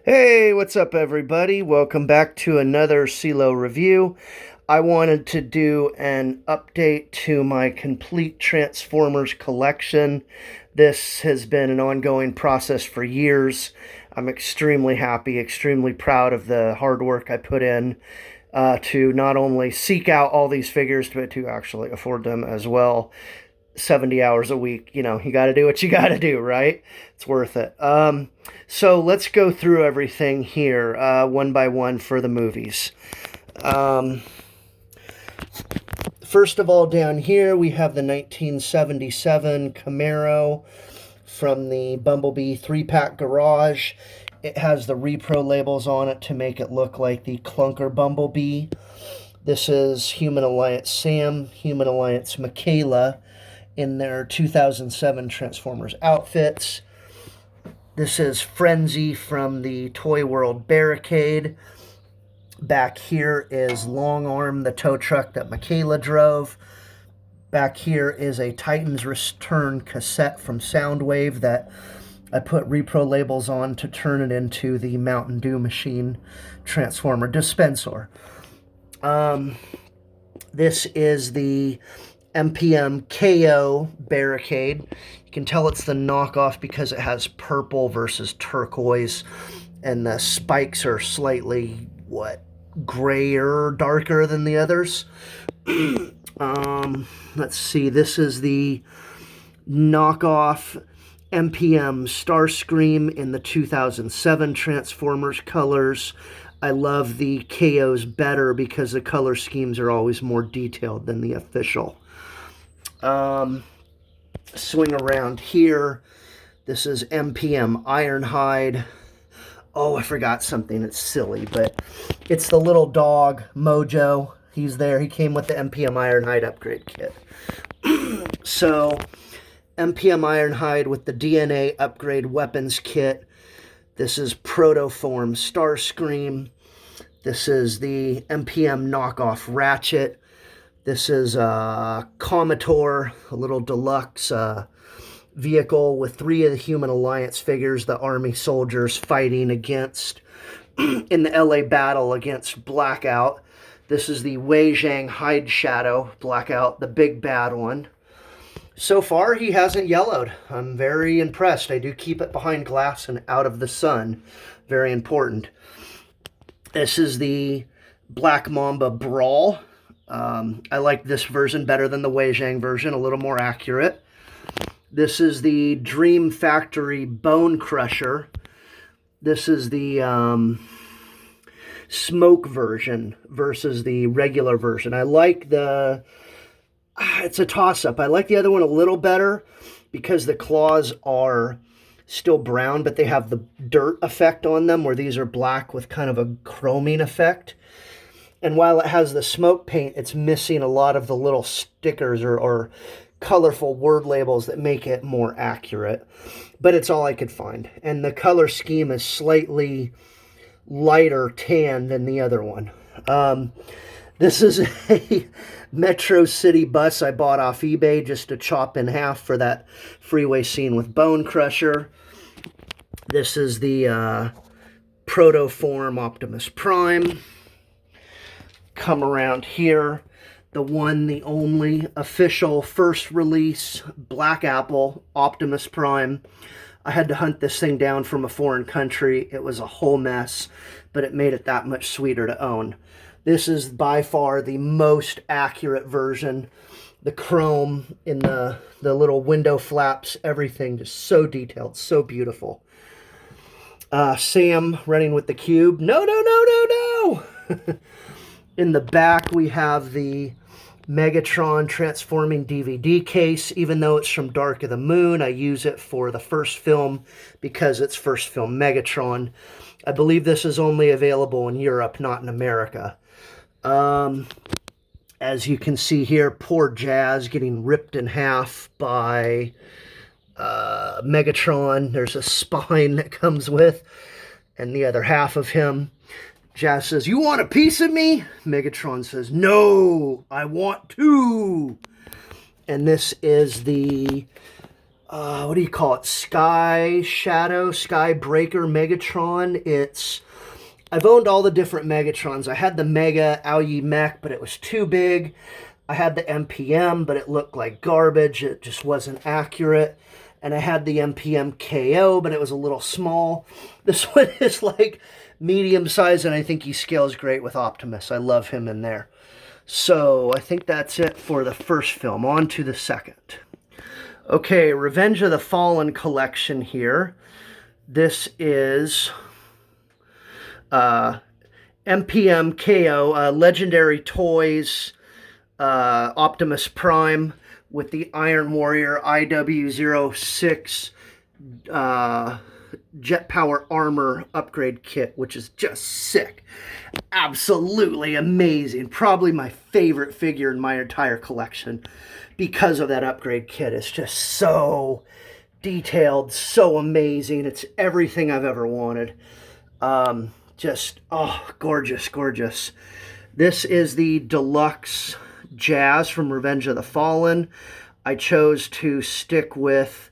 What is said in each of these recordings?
Hey, what's up, everybody? Welcome back to another CeeLo review. I wanted to do an update to my complete Transformers collection. This has been an ongoing process for years. I'm extremely happy, extremely proud of the hard work I put in to not only seek out all these figures, but to actually afford them as well. 70 hours a week, you got to do what you got to do, right? It's worth it. So let's go through everything here one by one for the movies. Um, First of all, down here we have the 1977 Camaro from the Bumblebee 3-pack garage. It has the repro labels on it to make it look like the clunker Bumblebee. This is Human Alliance Sam, Human Alliance Michaela in their 2007 Transformers outfits. This is Frenzy from the Toy World Barricade. Back here is Long Arm, the tow truck that Michaela drove. Back here is a Titans Return cassette from Soundwave that I put repro labels on to turn it into the Mountain Dew Machine Transformer dispenser. This is the MPM KO Barricade. You can tell it's the knockoff because it has purple versus turquoise, and the spikes are slightly, grayer, darker than the others. Let's see, this is the knockoff MPM Starscream in the 2007 Transformers colors. I love the KOs better because the color schemes are always more detailed than the official. Swing around here. This is MPM Ironhide. Oh, I forgot something. It's silly, but it's the little dog, Mojo. He's there. He came with the MPM Ironhide upgrade kit. So, MPM Ironhide with the DNA upgrade weapons kit. This is Protoform Starscream. This is the MPM knockoff Ratchet. This is Commodore, a little deluxe vehicle with 3 of the Human Alliance figures, the Army soldiers fighting against in the LA battle against Blackout. This is the Wei Zhang Hide Shadow Blackout, the big bad one. So far, he hasn't yellowed. I'm very impressed. I do keep it behind glass and out of the sun. Very important. This is the Black Mamba Brawl. I like this version better than the Wei Zhang version, a little more accurate. This is the Dream Factory Bone Crusher. This is the smoke version versus the regular version. I like it's a toss-up. I like the other one a little better because the claws are still brown, but they have the dirt effect on them, where these are black with kind of a chroming effect. And while it has the smoke paint, it's missing a lot of the little stickers or colorful word labels that make it more accurate. But it's all I could find. And the color scheme is slightly lighter tan than the other one. This is a Metro City bus I bought off eBay just to chop in half for that freeway scene with Bone Crusher. This is the Protoform Optimus Prime. Come around here, the one, the only official first release Black Apple Optimus Prime. I had to hunt this thing down from a foreign country. It was a whole mess, but it made it that much sweeter to own. This is by far the most accurate version. The chrome in the little window flaps, everything just so detailed, so beautiful. Sam running with the cube. No, no, no, no, no! In the back, we have the Megatron transforming DVD case. Even though it's from Dark of the Moon, I use it for the first film because it's first film Megatron. I believe this is only available in Europe, not in America. As you can see here, poor Jazz getting ripped in half by Megatron. There's a spine that comes with, and the other half of him. Jazz says, "You want a piece of me?" Megatron says, "No, I want two." And this is the what do you call it? Sky Shadow, Sky Breaker Megatron. I've owned all the different Megatrons. I had the Mega Aoyi Mech, but it was too big. I had the MPM, but it looked like garbage. It just wasn't accurate. And I had the MPM KO, but it was a little small. This one is like medium size, and I think he scales great with Optimus. I love him in there. So I think that's it for the first film. On to the second. Okay, Revenge of the Fallen collection here. This is MPM KO, Legendary Toys, Optimus Prime with the Iron Warrior IW06 Jet Power Armor upgrade kit, which is just sick. Absolutely amazing. Probably my favorite figure in my entire collection because of that upgrade kit. It's just so detailed, so amazing. It's everything I've ever wanted. Gorgeous, gorgeous. This is the deluxe Jazz from Revenge of the Fallen. I chose to stick with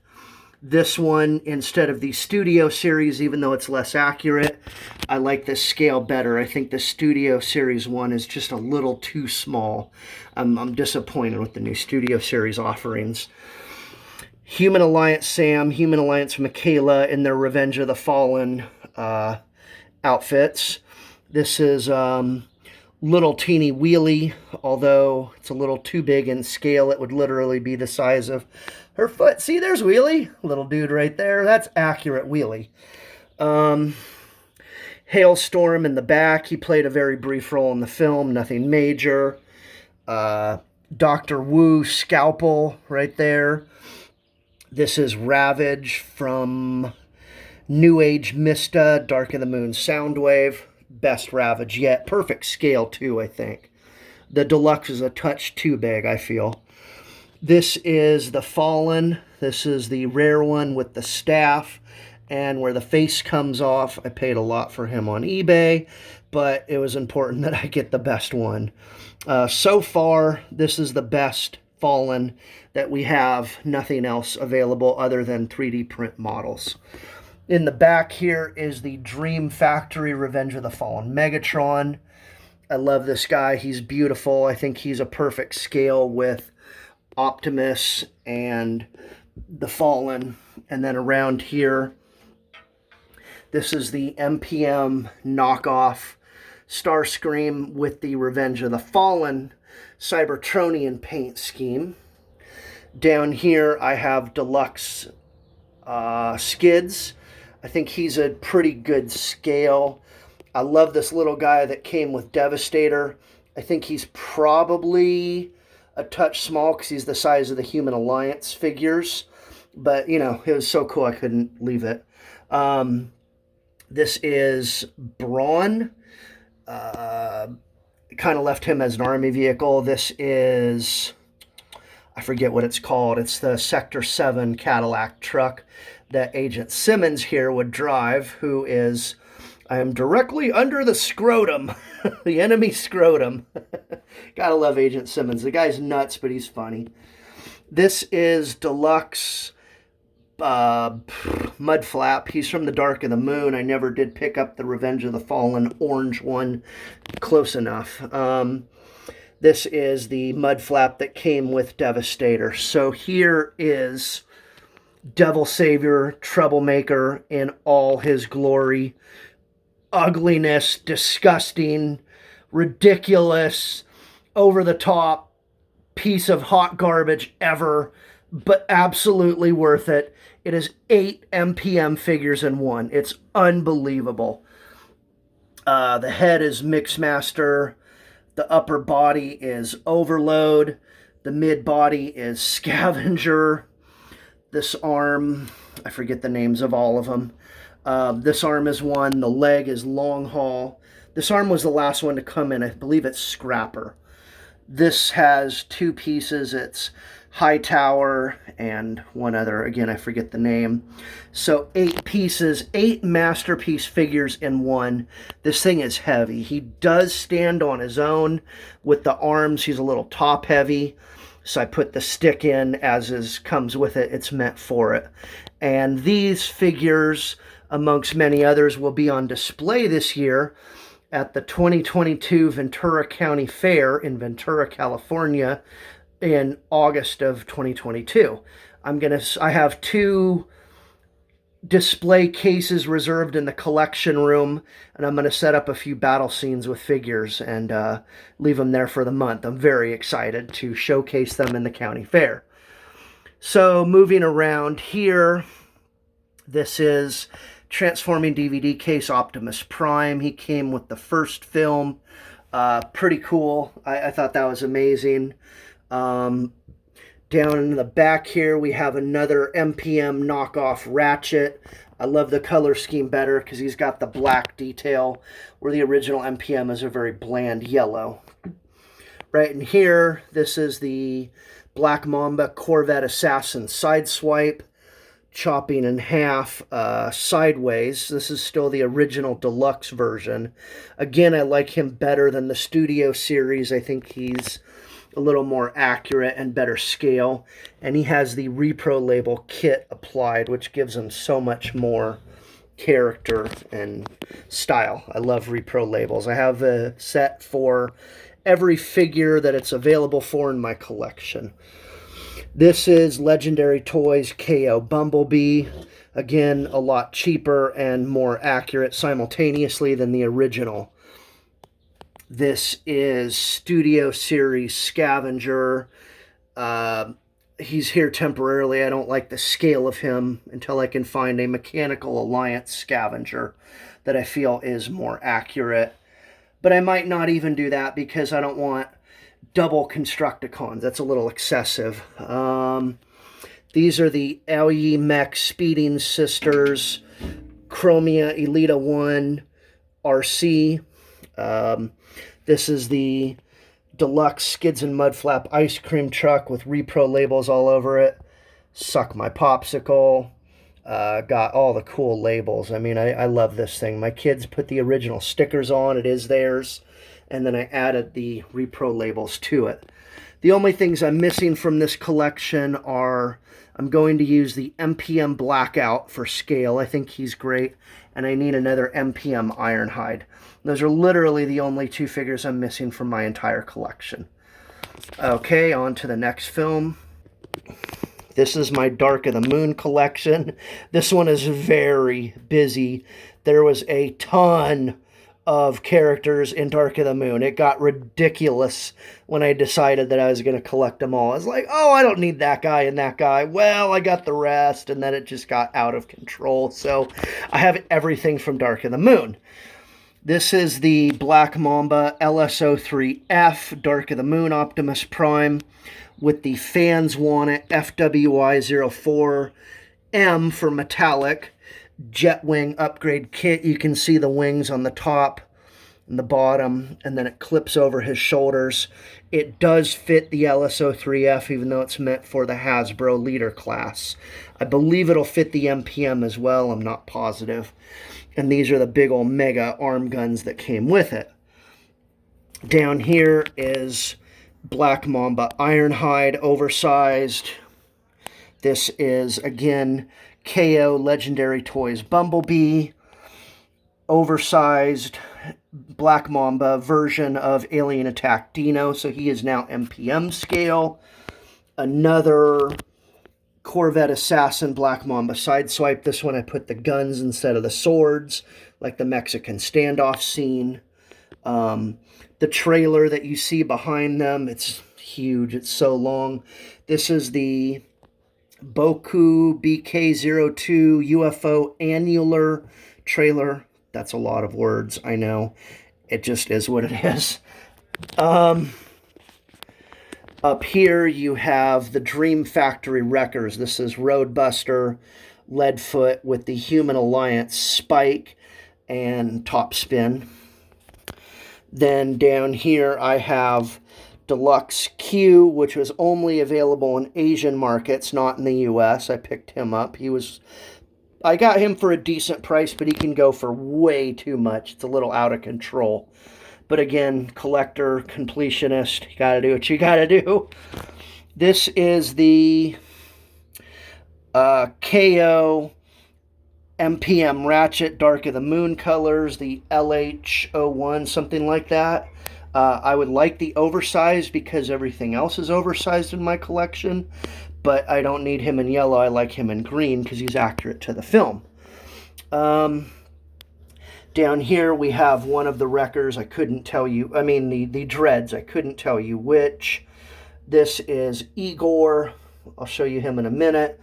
this one instead of the Studio Series, even though it's less accurate. I like this scale better. I think the Studio Series one is just a little too small. I'm disappointed with the new Studio Series offerings. Human Alliance Sam, Human Alliance Michaela in their Revenge of the Fallen outfits. This is little teeny Wheelie, although it's a little too big in scale. It would literally be the size of her foot. See, there's Wheelie, little dude right there. That's accurate Wheelie. Hailstorm in the back. He played a very brief role in the film, nothing major. Dr. Wu Scalpel right there. This is Ravage from New Age Mista, Dark of the Moon Soundwave. Best Ravage yet. Perfect scale too, I think. The deluxe is a touch too big, I feel. This is the Fallen. This is the rare one with the staff and where the face comes off. I paid a lot for him on eBay, but it was important that I get the best one. So far, this is the best Fallen that we have. Nothing else available other than 3D print models. In the back here is the Dream Factory Revenge of the Fallen Megatron. I love this guy. He's beautiful. I think he's a perfect scale with Optimus and the Fallen. And then around here, this is the MPM knockoff Starscream with the Revenge of the Fallen Cybertronian paint scheme. Down here, I have deluxe Skids. I think he's a pretty good scale. I love this little guy that came with Devastator. I think he's probably a touch small because he's the size of the Human Alliance figures. But, you know, it was so cool I couldn't leave it. This is Brawn. Kind of left him as an army vehicle. This is, I forget what it's called. It's the Sector 7 Cadillac truck that Agent Simmons here would drive, who is, I am directly under the scrotum, the enemy scrotum. Gotta love Agent Simmons. The guy's nuts, but he's funny. This is deluxe Mud Flap. He's from the Dark of the Moon. I never did pick up the Revenge of the Fallen orange one close enough. This is the Mud Flap that came with Devastator. So here is Devil Savior, Troublemaker in all his glory. Ugliness, disgusting, ridiculous, over-the-top piece of hot garbage ever, but absolutely worth it. It is 8 MPM figures in one. It's unbelievable. The head is Mixmaster. The upper body is Overload. The mid-body is Scavenger. This arm, I forget the names of all of them. This arm is one. The leg is Long Haul. This arm was the last one to come in. I believe it's Scrapper. This has 2 pieces. It's Hightower and one other. Again, I forget the name. So 8 pieces, 8 masterpiece figures in one. This thing is heavy. He does stand on his own with the arms. He's a little top heavy. So I put the stick in as is comes with it. It's meant for it. And these figures, amongst many others, will be on display this year at the 2022 Ventura County Fair in Ventura, California in August of 2022. I have 2 display cases reserved in the collection room, and I'm going to set up a few battle scenes with figures and leave them there for the month. I'm very excited to showcase them in the county fair. So moving around here, this is Transforming DVD case Optimus Prime. He came with the first film. Pretty cool. I thought that was amazing. Down in the back here, we have another MPM knockoff Ratchet. I love the color scheme better because he's got the black detail, where the original MPM is a very bland yellow. Right in here, this is the Black Mamba Corvette Assassin Sideswipe, chopping in half sideways. This is still the original deluxe version. Again, I like him better than the Studio series. I think he's a little more accurate and better scale, and he has the Repro label kit applied, which gives him so much more character and style. I love Repro labels. I have a set for every figure that it's available for in my collection. This is Legendary Toys KO Bumblebee. Again, a lot cheaper and more accurate simultaneously than the original. This is Studio Series Scavenger. He's here temporarily. I don't like the scale of him until I can find a Mechanical Alliance Scavenger that I feel is more accurate. But I might not even do that because I don't want double Constructicons. That's a little excessive. These are the Aoyi Mech Speeding Sisters Chromia Elita 1 RC. This is the deluxe Skids and Mudflap ice cream truck with Repro labels all over it. Suck My Popsicle. Got all the cool labels. I mean, I love this thing. My kids put the original stickers on. It is theirs. And then I added the Repro labels to it. The only things I'm missing from this collection are I'm going to use the MPM Blackout for scale. I think he's great. And I need another MPM Ironhide. Those are literally the only 2 figures I'm missing from my entire collection. Okay, on to the next film. This is my Dark of the Moon collection. This one is very busy. There was a ton of characters in Dark of the Moon. It got ridiculous when I decided that I was going to collect them all. I was like, oh, I don't need that guy and that guy. Well, I got the rest, and then it just got out of control. So I have everything from Dark of the Moon. This is the Black Mamba LSO3F Dark of the Moon Optimus Prime with the Fans Want It FWI04M for metallic Jetwing upgrade kit. You can see the wings on the top and the bottom, and then it clips over his shoulders. It does fit the LSO3F, even though it's meant for the Hasbro leader class. I believe it'll fit the MPM as well. I'm not positive. And these are the big old mega arm guns that came with it. Down here is Black Mamba Ironhide, oversized. This is, again, KO Legendary Toys Bumblebee, oversized Black Mamba version of Alien Attack Dino, so he is now MPM scale. Another Corvette Assassin Black Mamba Sideswipe. This one I put the guns instead of the swords, like the Mexican standoff scene. The trailer that you see behind them, it's huge, it's so long. This is the Boku BK02 UFO annular trailer. That's a lot of words, I know. It just is what it is. Up here you have the Dream Factory Wreckers. This is Roadbuster, Leadfoot with the Human Alliance Spike and Topspin. Then down here I have Deluxe Q, which was only available in Asian markets, not in the US. I picked him up. I got him for a decent price, but he can go for way too much. It's a little out of control. But again, collector, completionist, you gotta do what you gotta do. This is the KO MPM Ratchet Dark of the Moon colors, the LH01, something like that. I would like the oversized because everything else is oversized in my collection, but I don't need him in yellow. I like him in green because he's accurate to the film. Down here we have one of the wreckers. I couldn't tell you, I mean the dreads. I couldn't tell you which. This is Igor. I'll show you him in a minute.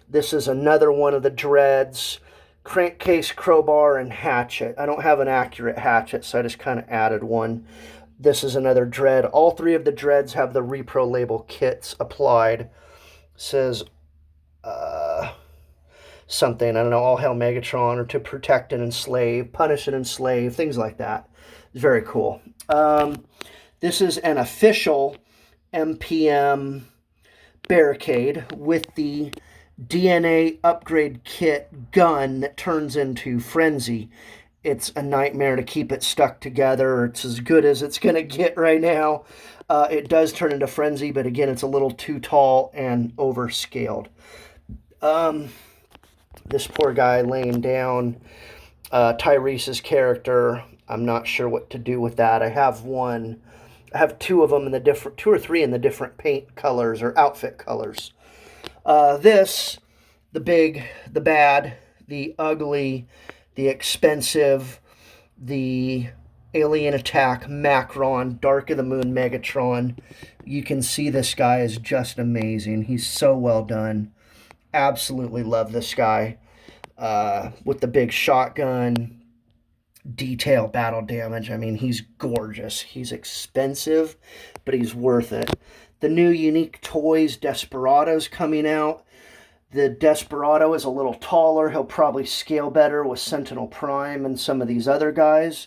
This is another one of the dreads. Crankcase, crowbar, and hatchet. I don't have an accurate hatchet, so I just kind of added one. This is another dread. All three of the dreads have the Repro label kits applied. It says something, I don't know, all hail Megatron, or to protect and enslave, punish and enslave, things like that. It's very cool. This is an official MPM barricade with the DNA upgrade kit gun that turns into Frenzy. It's a nightmare to keep it stuck together. It's as good as it's going to get right now. It does turn into Frenzy, but again, it's a little too tall and overscaled. This poor guy laying down. Tyrese's character, I'm not sure what to do with that. I have two of them in the different, two or three in the different paint colors or outfit colors. This, the big, the bad, the ugly, the expensive, the Alien Attack Macron, Dark of the Moon Megatron. You can see this guy is just amazing. He's so well done. Absolutely love this guy. With the big shotgun, detail, battle damage. I mean, he's gorgeous. He's expensive, but he's worth it. The new Unique Toys Desperado's coming out. The Desperado is a little taller. He'll probably scale better with Sentinel Prime and some of these other guys.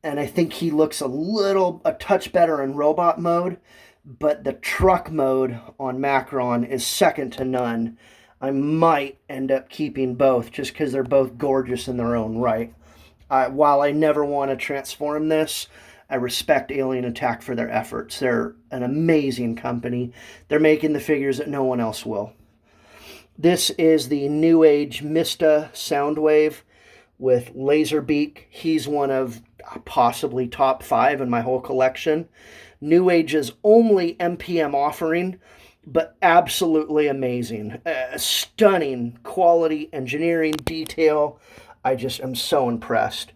And I think he looks a touch better in robot mode. But the truck mode on Macron is second to none. I might end up keeping both just because they're both gorgeous in their own right. While I never want to transform this, I respect Alien Attack for their efforts. They're an amazing company. They're making the figures that no one else will. This is the New Age Mista Soundwave with Laserbeak. He's one of possibly top 5 in my whole collection. New Age's only MPM offering, but absolutely amazing. Stunning quality, engineering, detail. I just am so impressed.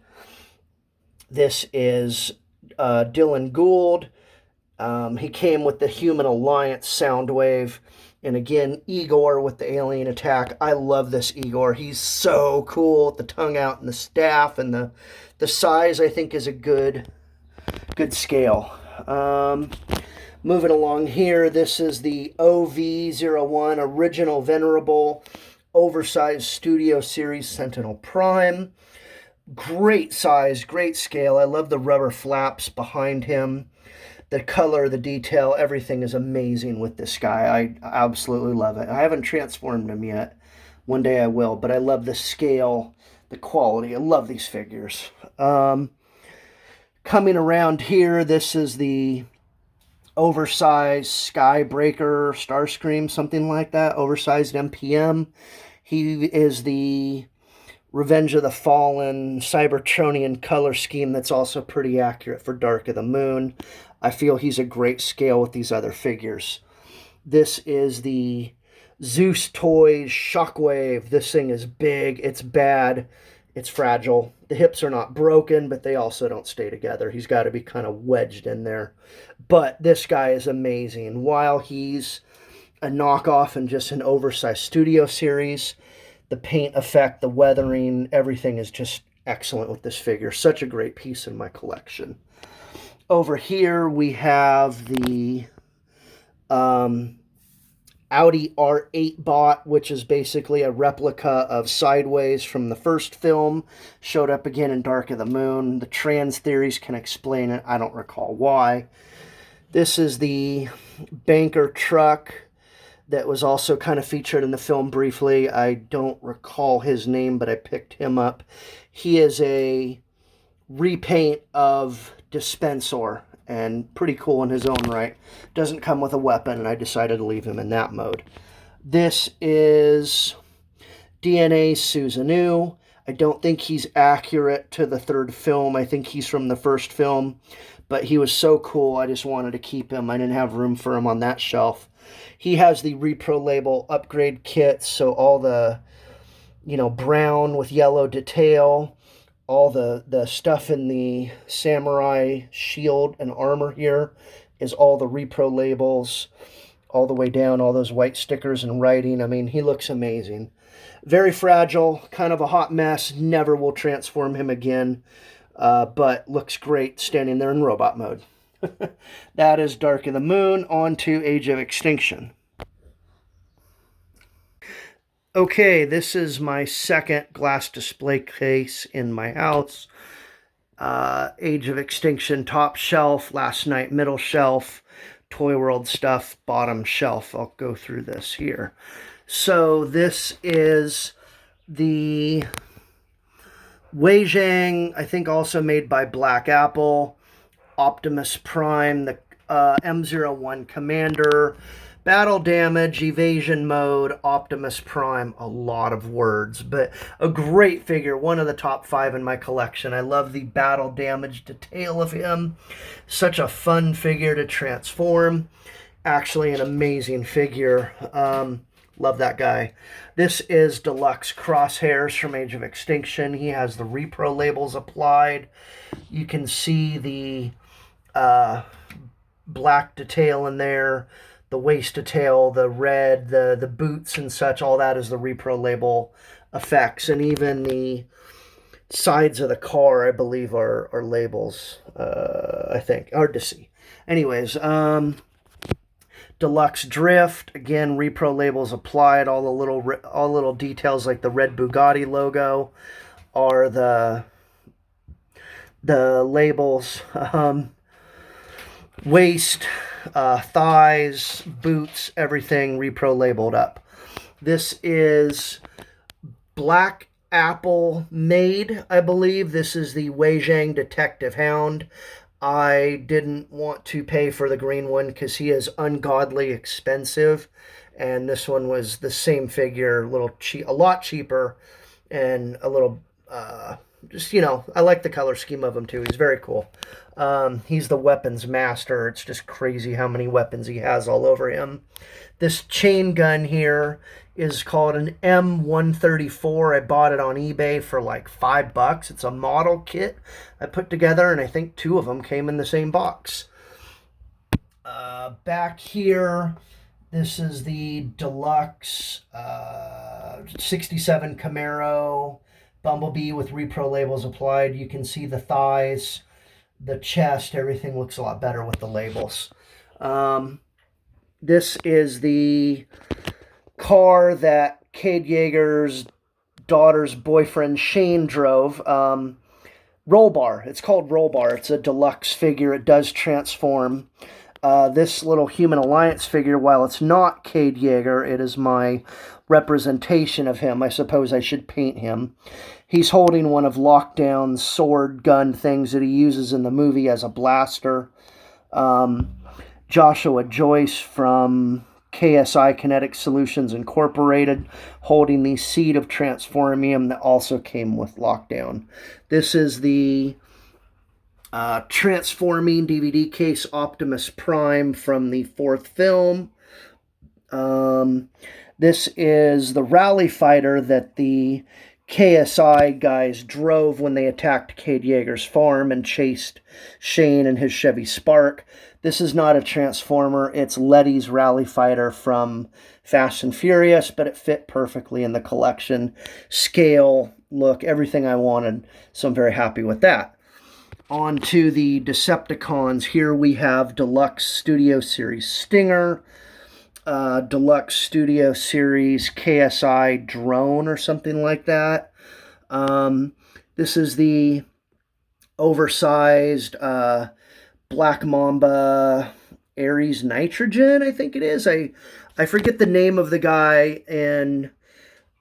This is Dylan Gould. He came with the Human Alliance Soundwave. And again, Igor with the Alien Attack. I love this Igor. He's so cool with the tongue out and the staff. And the size, I think, is a good scale. Moving along here, this is the OV01 Original Venerable Oversized Studio Series Sentinel Prime. Great size, great scale. I love the rubber flaps behind him. The color, the detail, everything is amazing with this guy. I absolutely love it. I haven't transformed him yet. One day I will, but I love the scale, the quality. I love these figures. Coming around here, this is the oversized Skybreaker, Starscream, something like that. Oversized MPM. He is the Revenge of the Fallen Cybertronian color scheme that's also pretty accurate for Dark of the Moon. I feel he's a great scale with these other figures. This is the Zeus Toys Shockwave. This thing is big. It's bad. It's fragile. The hips are not broken, but they also don't stay together. He's got to be kind of wedged in there. But this guy is amazing. While he's a knockoff and just an oversized studio series, the paint effect, the weathering, everything is just excellent with this figure. Such a great piece in my collection. Over here we have the Audi R8 bot, which is basically a replica of Sideways from the first film. Showed up again in Dark of the Moon. The trans theories can explain it. I don't recall why. This is the banker truck that was also kind of featured in the film briefly. I don't recall his name, but I picked him up. He is a repaint of Dispensor, and pretty cool in his own right. Doesn't come with a weapon, and I decided to leave him in that mode. This is DNA Susanoo. I don't think he's accurate to the third film. I think he's from the first film, but he was so cool, I just wanted to keep him. I didn't have room for him on that shelf. He has the Repro Label upgrade kit, so all the, brown with yellow detail, all the stuff in the samurai shield and armor here is all the Repro labels, all the way down, all those white stickers and writing. I mean, he looks amazing. Very fragile, kind of a hot mess. Never will transform him again, but looks great standing there in robot mode. That is Dark of the Moon. On to Age of Extinction. Okay, this is my second glass display case in my house. Age of Extinction top shelf, Last Night middle shelf, Toy World stuff bottom shelf. I'll go through this here. So this is the Wei Zhang, I think also made by Black Apple, Optimus Prime, the M01 Commander, Battle Damage, Evasion Mode, Optimus Prime, a lot of words, but a great figure, one of the top 5 in my collection. I love the Battle Damage detail of him. Such a fun figure to transform. Actually an amazing figure. Love that guy. This is Deluxe Crosshairs from Age of Extinction. He has the Repro labels applied. You can see the black detail in there, the waist detail, the red, the boots and such, all that is the Repro label effects. And even the sides of the car, I believe, are labels, I think. Hard to see. Anyways, Deluxe Drift, again, Repro labels applied. All little details like the red Bugatti logo are the labels. Waist, thighs, boots, everything Repro labeled up. This is Black Apple made, I believe. This is the Wei Zhang Detective Hound. I didn't want to pay for the green one because he is ungodly expensive, and this one was the same figure, a lot cheaper, and a little I like the color scheme of him too. He's very cool. He's the weapons master. It's just crazy how many weapons he has all over him. This chain gun here is called an M134. I bought it on eBay for like $5. It's a model kit I put together, and I think 2 of them came in the same box. Back here, this is the Deluxe 67 Camaro Bumblebee with Repro labels applied. You can see the thighs, the chest, everything looks a lot better with the labels. This is the car that Cade Yeager's daughter's boyfriend Shane drove. Roll Bar. It's called Roll Bar. It's a deluxe figure. It does transform. This little Human Alliance figure, while it's not Cade Yeager, it is my representation of him. I suppose I should paint him. He's holding one of Lockdown's sword gun things that he uses in the movie as a blaster. Joshua Joyce from KSI Kinetic Solutions Incorporated holding the Seed of Transformium that also came with Lockdown. This is the Transforming DVD case Optimus Prime from the 4th film. This is the rally fighter that the KSI guys drove when they attacked Cade Yeager's farm and chased Shane and his Chevy Spark. This is not a Transformer. It's Letty's rally fighter from Fast and Furious, but it fit perfectly in the collection. Scale, look, everything I wanted, so I'm very happy with that. On to the Decepticons. Here we have Deluxe Studio Series Stinger, Deluxe Studio Series KSI Drone or something like that. This is the oversized Black Mamba Ares Nitrogen, I think it is. I forget the name of the guy in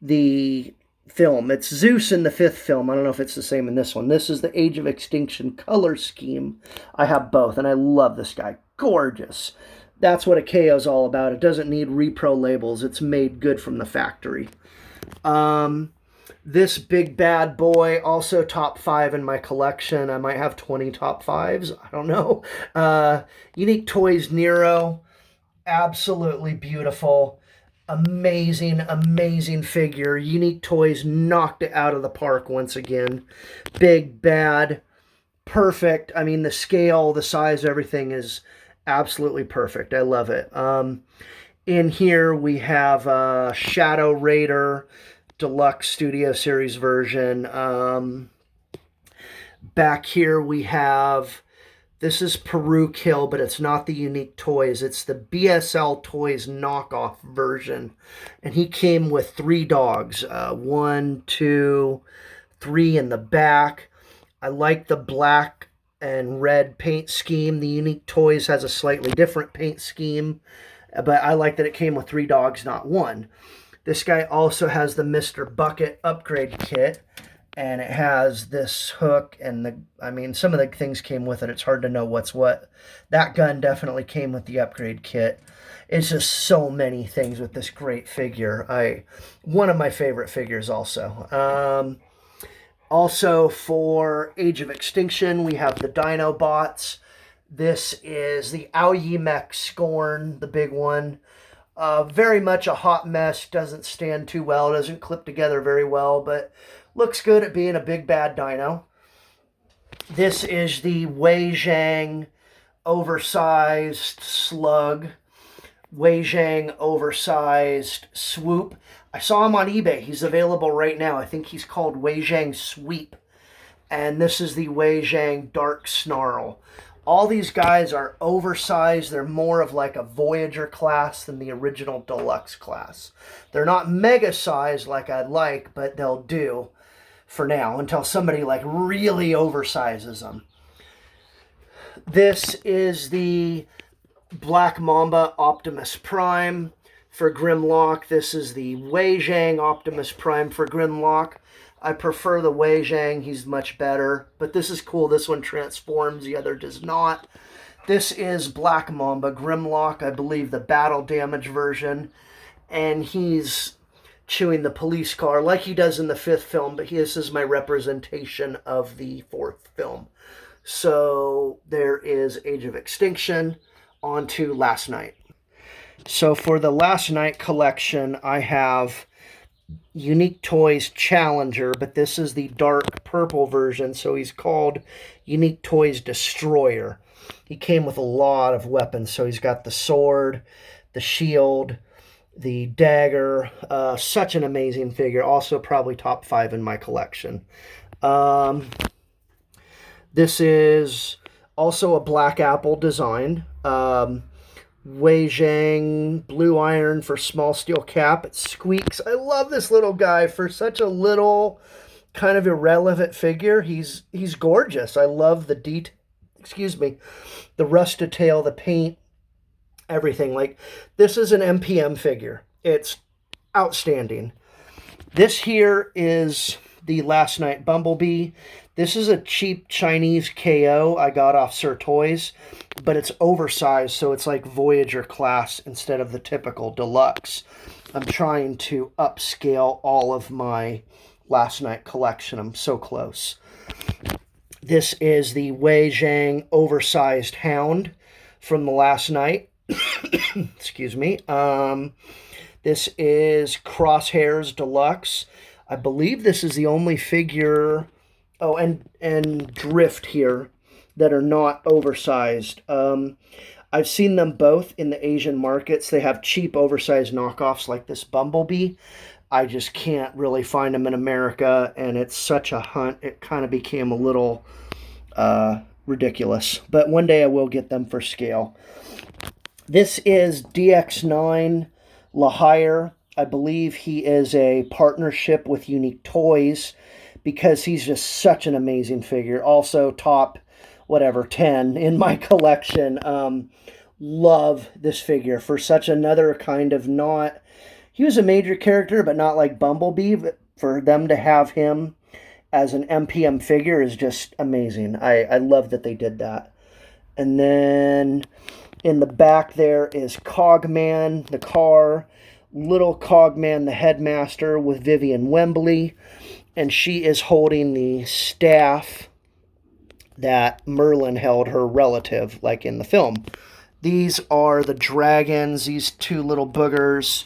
the film. It's Zeus in the 5th film. I don't know if it's the same in this one. This is the Age of Extinction color scheme. I have both, and I love this guy. Gorgeous. That's what a KO is all about. It doesn't need repro labels. It's made good from the factory. This big bad boy, also top 5 in my collection. I might have 20 top 5s. I don't know. Unique Toys Nero. Absolutely beautiful. Amazing, amazing figure. Unique Toys knocked it out of the park once again. Big, bad, perfect. I mean, the scale, the size, everything is absolutely perfect. I love it. In here, we have Shadow Raider Deluxe Studio Series version. Back here, we have... This is Peru Kill, but it's not the Unique Toys. It's the BSL Toys knockoff version. And he came with 3 dogs. 1, 2, 3 in the back. I like the black and red paint scheme. The Unique Toys has a slightly different paint scheme. But I like that it came with 3 dogs, not 1. This guy also has the Mr. Bucket upgrade kit. And it has this hook and some of the things came with it. It's hard to know what's what. That gun definitely came with the upgrade kit. It's just so many things with this great figure. One of my favorite figures also. Also for Age of Extinction, we have the Dino Bots. This is the Aoyi Mech Scorn, the big one. Very much a hot mess. Doesn't stand too well. Doesn't clip together very well, but... looks good at being a big bad dino. This is the Wei Zhang oversized slug. Wei Zhang oversized swoop. I saw him on eBay. He's available right now. I think he's called Wei Zhang Sweep. And this is the Wei Zhang Dark Snarl. All these guys are oversized. They're more of like a Voyager class than the original Deluxe class. They're not mega sized like I'd like, but they'll do for now until somebody like really oversizes them. This is the Black Mamba Optimus Prime for Grimlock. This is the Wei Zhang Optimus Prime for Grimlock. I prefer the Wei Zhang. He's much better. But this is cool. This one transforms. The other does not. This is Black Mamba Grimlock. I believe the battle damage version. And he's chewing the police car like he does in the 5th film. But this is my representation of the 4th film. So there is Age of Extinction. On to Last Night. So for the Last Night collection, I have... Unique Toys Challenger, but this is the dark purple version, so he's called Unique Toys Destroyer. He came with a lot of weapons, so he's got the sword, the shield, the dagger. Such an amazing figure. Also probably top 5 in my collection. This is also a Black Apple design. Wei Zhang Blue Iron for small steel cap. It squeaks. I love this little guy for such a little kind of irrelevant figure. He's gorgeous. I love the the rusted tail, the paint, everything. Like, this is an MPM figure. It's outstanding. This here is the Last Night Bumblebee. This is a cheap Chinese KO I got off Sir Toys, but it's oversized, so it's like Voyager class instead of the typical Deluxe. I'm trying to upscale all of my Last Night collection. I'm so close. This is the Wei Zhang oversized Hound from the Last Night. Excuse me. This is Crosshairs Deluxe. I believe this is the only figure... Oh, and Drift here that are not oversized. I've seen them both in the Asian markets. They have cheap oversized knockoffs like this Bumblebee. I just can't really find them in America, and it's such a hunt. It kind of became a little ridiculous. But one day I will get them for scale. This is DX9 Lahire. I believe he is a partnership with Unique Toys, because he's just such an amazing figure. Also top, 10 in my collection. Love this figure for such another kind of not... He was a major character, but not like Bumblebee. for them to have him as an MPM figure is just amazing. I love that they did that. And then in the back there is Cogman, the car, little Cogman, the headmaster, with Vivian Wembley, and she is holding the staff that Merlin held, her relative, like in the film. These are the dragons, these two little boogers.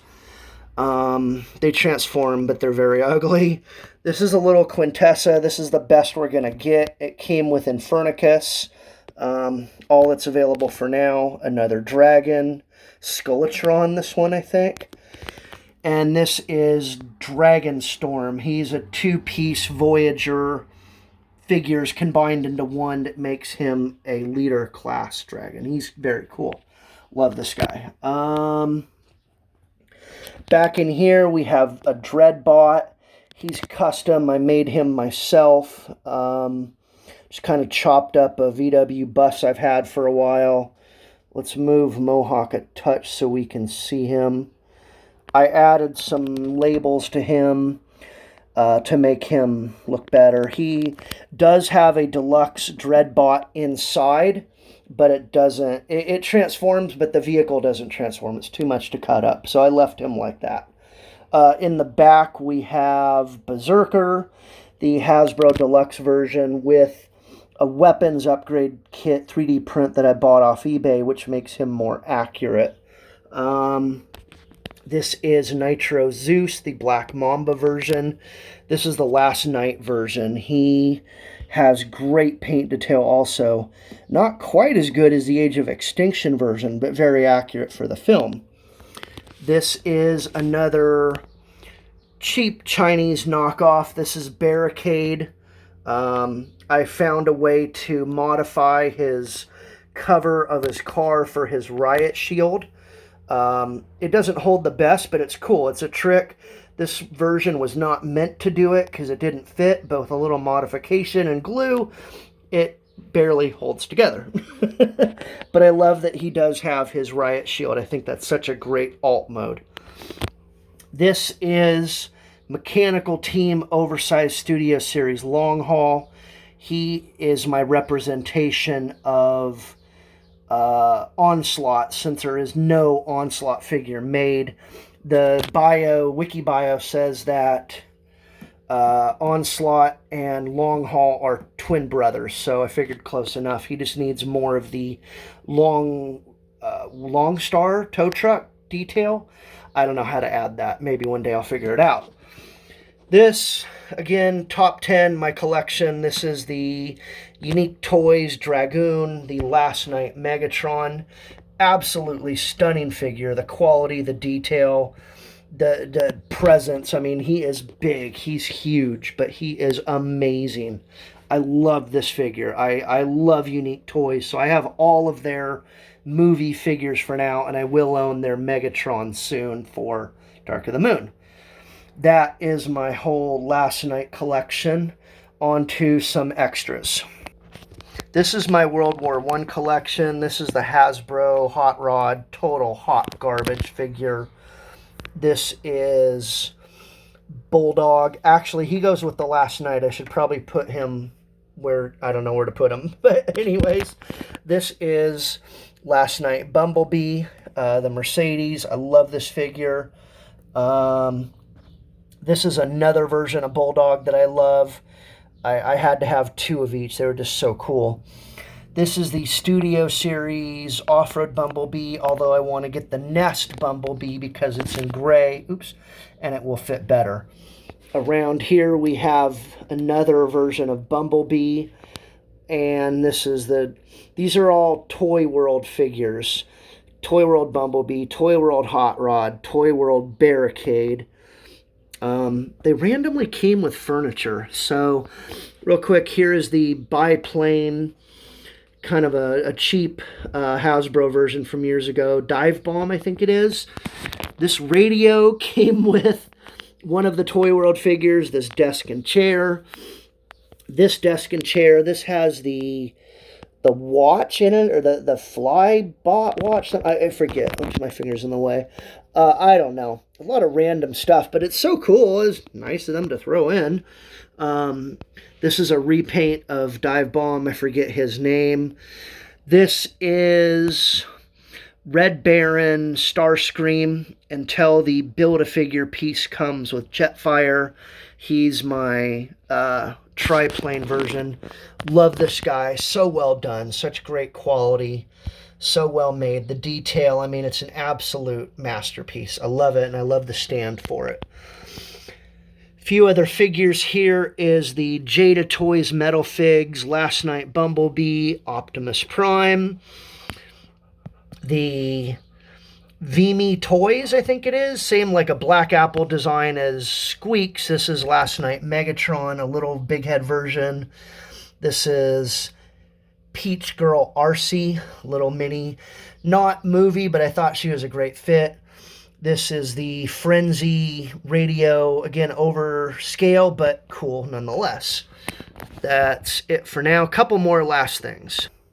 They transform, but they're very ugly. This is a little Quintessa. This is the best we're going to get. It came with Infernicus. All that's available for now. Another dragon. Skeletron, this one, I think. And this is Dragonstorm. He's a two-piece Voyager figures combined into one that makes him a leader class dragon. He's very cool. Love this guy. Back in here, we have a Dreadbot. He's custom. I made him myself. Just kind of chopped up a VW bus I've had for a while. Let's move Mohawk a touch so we can see him. I added some labels to him to make him look better. He does have a deluxe Dreadbot inside, but it doesn't. It transforms, but the vehicle doesn't transform. It's too much to cut up, so I left him like that. In the back, we have Berserker, the Hasbro Deluxe version with a weapons upgrade kit 3D print that I bought off eBay, which makes him more accurate. This is Nitro Zeus, the Black Mamba version. This is the Last Night version. He has great paint detail also. Not quite as good as the Age of Extinction version, but very accurate for the film. This is another cheap Chinese knockoff. This is Barricade. I found a way to modify his cover of his car for his riot shield. It doesn't hold the best, but it's cool. It's a trick. This version was not meant to do it because it didn't fit, but with a little modification and glue, it barely holds together. But I love that he does have his riot shield. I think that's such a great alt mode. This is Mechanical Team Oversized Studio Series Long Haul. He is my representation of Onslaught, since there is no Onslaught figure made. The wiki bio says that Onslaught and Long Haul are twin brothers, so I figured close enough. He just needs more of the Long Star tow truck detail. I don't know how to add that. Maybe one day I'll figure it out. This, again, top 10, my collection. This is the Unique Toys Dragoon, the Last Night Megatron. Absolutely stunning figure. The quality, the detail, the presence. I mean, he is big. He's huge, but he is amazing. I love this figure. I love Unique Toys, so I have all of their movie figures for now, and I will own their Megatron soon for Dark of the Moon. That is my whole Last Night collection. On to some extras. This is my World War I collection. This is the Hasbro Hot Rod Total Hot Garbage figure. This is Bulldog. Actually, he goes with the Last Night. I should probably put him where, I don't know where to put him. But anyways, this is Last Night Bumblebee, the Mercedes. I love this figure. This is another version of Bulldog that I love. I had to have two of each. They were just so cool. This is the Studio Series Off-Road Bumblebee, although I want to get the Nest Bumblebee because it's in gray. Oops. And it will fit better. Around here we have another version of Bumblebee. And these are all Toy World figures. Toy World Bumblebee, Toy World Hot Rod, Toy World Barricade. They randomly came with furniture. So, real quick, here is the biplane, kind of a cheap Hasbro version from years ago. Dive Bomb, I think it is. This radio came with one of the Toy World figures, this desk and chair. This desk and chair, this has the the watch in it, or the fly bot watch. I forget. Oops, my finger's in the way. I don't know. A lot of random stuff, but it's so cool. It's nice of them to throw in. This is a repaint of Dive Bomb. I forget his name. This is Red Baron Starscream until the Build-A-Figure piece comes with Jetfire. He's my triplane version. Love this guy. So well done. Such great quality. So well made. The detail, I mean, it's an absolute masterpiece. I love it, and I love the stand for it. Few other figures here is the Jada Toys Metal Figs, Last Night Bumblebee, Optimus Prime. The Vimy Toys, I think it is. Same like a Black Apple design as Squeaks. This is Last Night Megatron, a little big head version. This is Peach Girl Arcee, little mini. Not movie, but I thought she was a great fit. This is the Frenzy Radio, again, over scale, but cool nonetheless. That's it for now. A couple more last things.